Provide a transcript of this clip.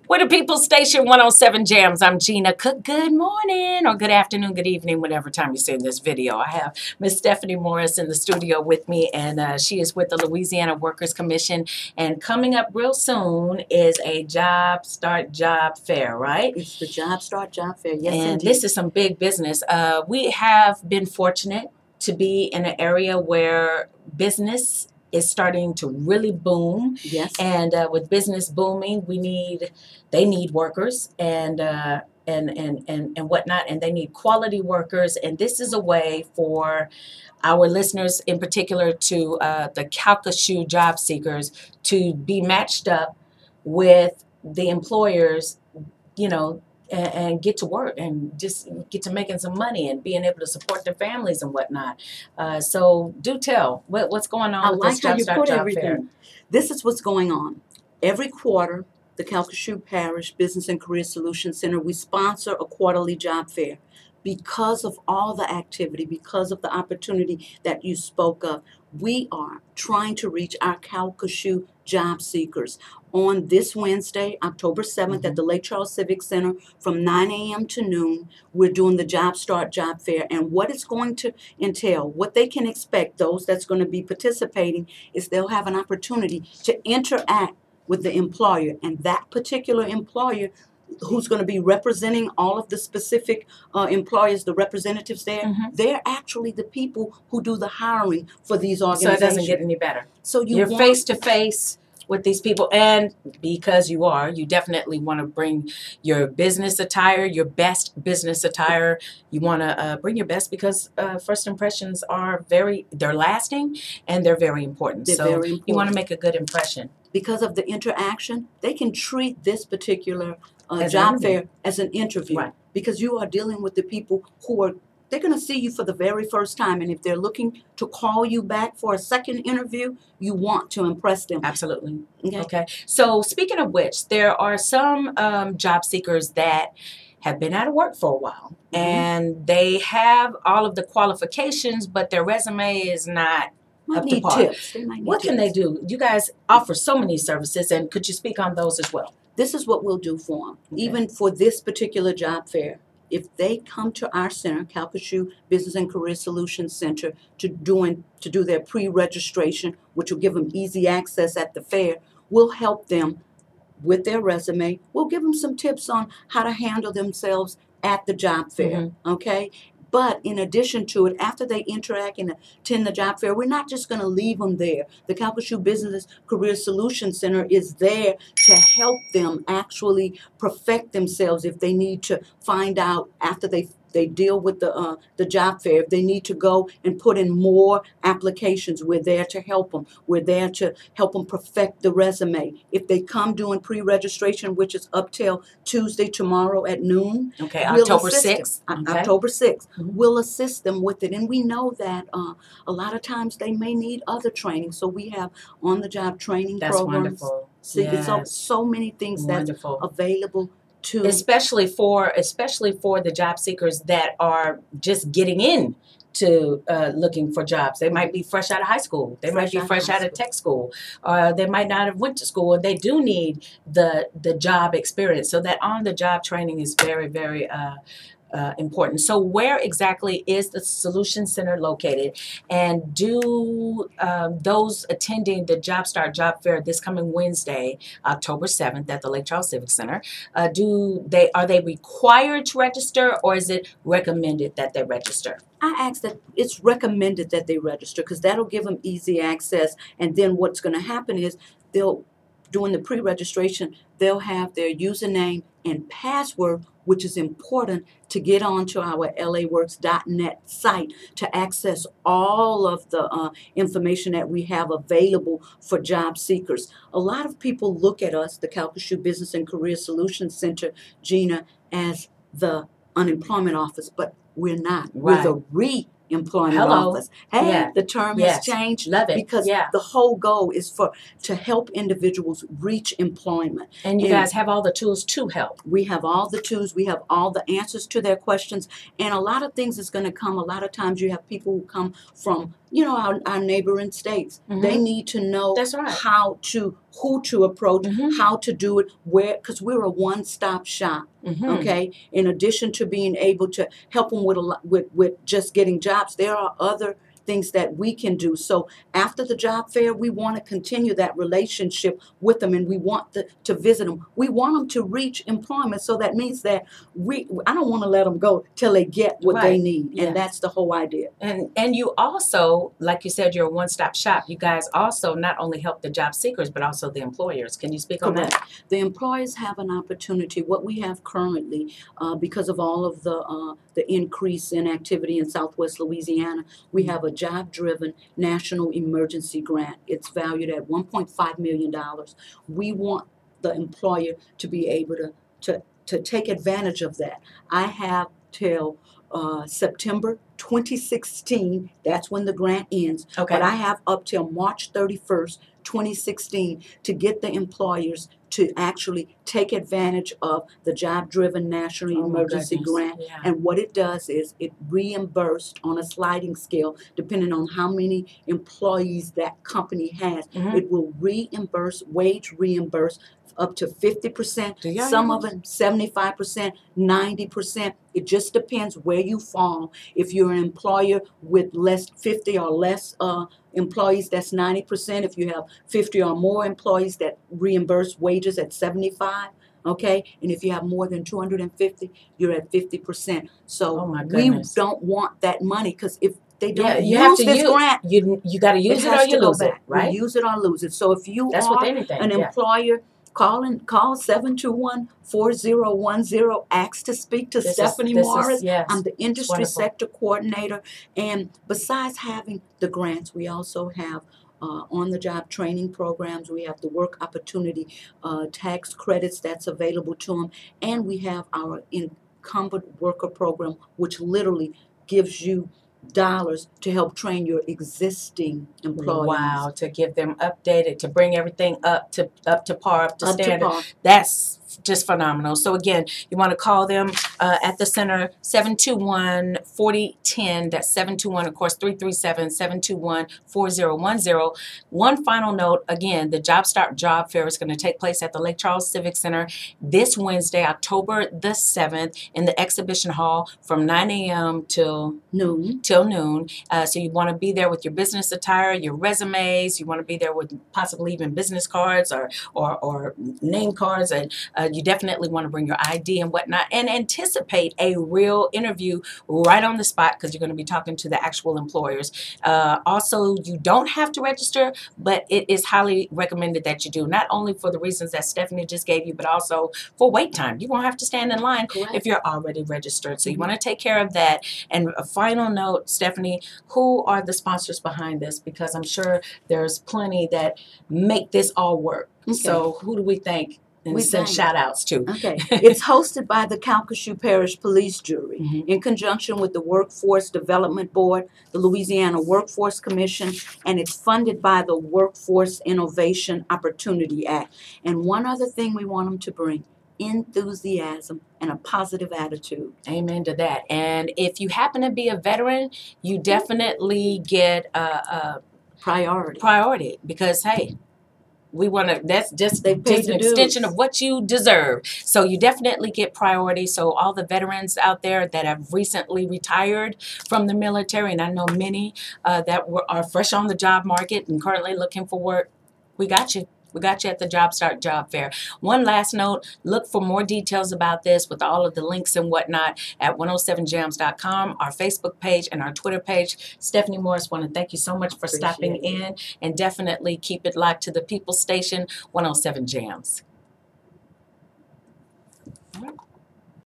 We're the People Station 107 JAMZ. I'm Gina Cook. Good morning or good afternoon, good evening, whatever time you're seeing this video. I have Miss Stephanie Morris in the studio with me, and she is with the Louisiana Workers Commission. And coming up real soon is a Job Fair, right? It's the Job Fair, yes, and indeed. This is some big business. We have been fortunate to be in an area where business is starting to really boom. Yes. And with business booming, they need workers and whatnot, and they need quality workers. And this is a way for our listeners, in particular, to the Calcasieu job seekers, to be matched up with the employers, and get to work and just get to making some money and being able to support their families and whatnot. So do tell, what's going on with this Job Fair? This is what's going on. Every quarter, the Calcasieu Parish Business and Career Solutions Center, we sponsor a quarterly job fair. Because of all the activity, because of the opportunity that you spoke of, we are trying to reach our Calcasieu job seekers. On this Wednesday, October 7th, at the Lake Charles Civic Center from 9 a.m. to noon, we're doing the Job Fair. And what it's going to entail, what they can expect, those that's going to be participating, is they'll have an opportunity to interact with the employer. And that particular employer who's going to be representing all of the specific employers, the representatives there, they're actually the people who do the hiring for these organizations. So it doesn't get any better. So you're face to face with these people, and because you definitely want to bring your business attire, your best business attire. You want to bring your best because first impressions they're lasting and they're very important. They're very important. You want to make a good impression. Because of the interaction, they can treat this particular job fair as an interview. Right. Because you are dealing with the people they're going to see you for the very first time. And if they're looking to call you back for a second interview, you want to impress them. Absolutely. Okay. So speaking of which, there are some job seekers that have been out of work for a while. And they have all of the qualifications, but their resume is not up to par. What can they do? You guys offer so many services, and could you speak on those as well? This is what we'll do for them. Okay. Even for this particular job fair, if they come to our center, Calcasieu Business and Career Solutions Center, to do their pre-registration, which will give them easy access at the fair, we'll help them with their resume. We'll give them some tips on how to handle themselves at the job fair, okay? But in addition to it, after they interact and attend the job fair, we're not just going to leave them there. The Calcasieu Business Career Solutions Center is there to help them actually perfect themselves if they need to find out after they deal with the job fair. If they need to go and put in more applications, we're there to help them. We're there to help them perfect the resume. If they come doing pre-registration, which is up till Tuesday, tomorrow at noon. Okay, October 6th. October 6th. We'll assist them with it. And we know that a lot of times they may need other training. So we have on-the-job training programs. Wonderful. So many things that's available. Especially for the job seekers that are just getting in to looking for jobs. They might be fresh out of high school. They might be fresh out of tech school. They might not have went to school, and they do need the job experience. So that on-the-job training is very, very important. So where exactly is the Solution Center located? And do those attending the Job Fair this coming Wednesday, October 7th at the Lake Charles Civic Center, are they required to register, or is it recommended that they register? I ask that it's recommended that they register because that'll give them easy access. And then what's going to happen is during the pre-registration, they'll have their username and password, which is important to get onto our laworks.net site to access all of the information that we have available for job seekers. A lot of people look at us, the Calcasieu Business and Career Solutions Center, Gina, as the unemployment office, but we're not. We're the re-employment office. Hey, the term has changed. Love it. Because the whole goal is to help individuals reach employment. And you guys have all the tools to help. We have all the tools. We have all the answers to their questions. And a lot of things is going to come. A lot of times you have people who come from our neighboring states. They need to know That's right. who to approach, how to do it, where, because we're a one-stop shop. Okay, in addition to being able to help them with just getting jobs, there are other things that we can do. So after the job fair, we want to continue that relationship with them, and we want to visit them. We want them to reach employment. So that means that I don't want to let them go till they get what they need, and that's the whole idea. And you also, like you said, you're a one-stop shop. You guys also not only help the job seekers, but also the employers. Can you speak on that? The employers have an opportunity. What we have currently, because of all of the increase in activity in Southwest Louisiana, we have a job-driven national emergency grant. It's valued at $1.5 million. We want the employer to be able to take advantage of that. I have till September 2016, that's when the grant ends. But I have up till March 31st, 2016 to get the employers to actually take advantage of the job-driven national emergency grant. And what it does is it reimbursed on a sliding scale, depending on how many employees that company has. It will wage reimburse up to 50%, some of it 75%, 90%. It just depends where you fall. If you're an employer with 50 or less employees, that's 90%. If you have 50 or more employees, that reimburse wages at 75%. Okay, and if you have more than 250, you're at 50%. So we don't want that money, because if they don't use this grant, you got to use it or you lose it, right? You use it or lose it. So if you are an employer, call 721-4010. Ask to speak to Stephanie Morris. I'm the industry sector coordinator. And besides having the grants, we also have on-the-job training programs. We have the work opportunity tax credits that's available to them. And we have our incumbent worker program, which literally gives you dollars to help train your existing employees. Wow, to give them updated, to bring everything up to par, up to standard. That's just phenomenal. So again, you want to call them at the center, 721-4010. That's 721, of course, 337-721-4010. One final note, again, the Job Start Job Fair is going to take place at the Lake Charles Civic Center this Wednesday, October the 7th, in the exhibition hall from 9 a.m. till noon. So you want to be there with your business attire, your resumes. You want to be there with possibly even business cards or name cards, and you definitely want to bring your ID and whatnot, and anticipate a real interview right on the spot, because you're going to be talking to the actual employers. Also, you don't have to register, but it is highly recommended that you do, not only for the reasons that Stephanie just gave you, but also for wait time. You won't have to stand in line if you're already registered. So you want to take care of that. And a final note, Stephanie, who are the sponsors behind this? Because I'm sure there's plenty that make this all work. So who do we thank? And we send shout outs to. It's hosted by the Calcasieu Parish Police Jury in conjunction with the Workforce Development Board, the Louisiana Workforce Commission, and it's funded by the Workforce Innovation Opportunity Act. And one other thing we want them to bring: enthusiasm and a positive attitude. Amen to that. And if you happen to be a veteran, you definitely get a priority, because hey, we want to, that's just an extension of what you deserve. So you definitely get priority. So all the veterans out there that have recently retired from the military, and I know many that are fresh on the job market and currently looking for work, we got you. We got you at the Job Start Job Fair. One last note, look for more details about this with all of the links and whatnot at 107jams.com, our Facebook page and our Twitter page. Stephanie Morris, want to thank you so much for stopping in, and definitely keep it locked to the People's Station, 107 Jams. All right.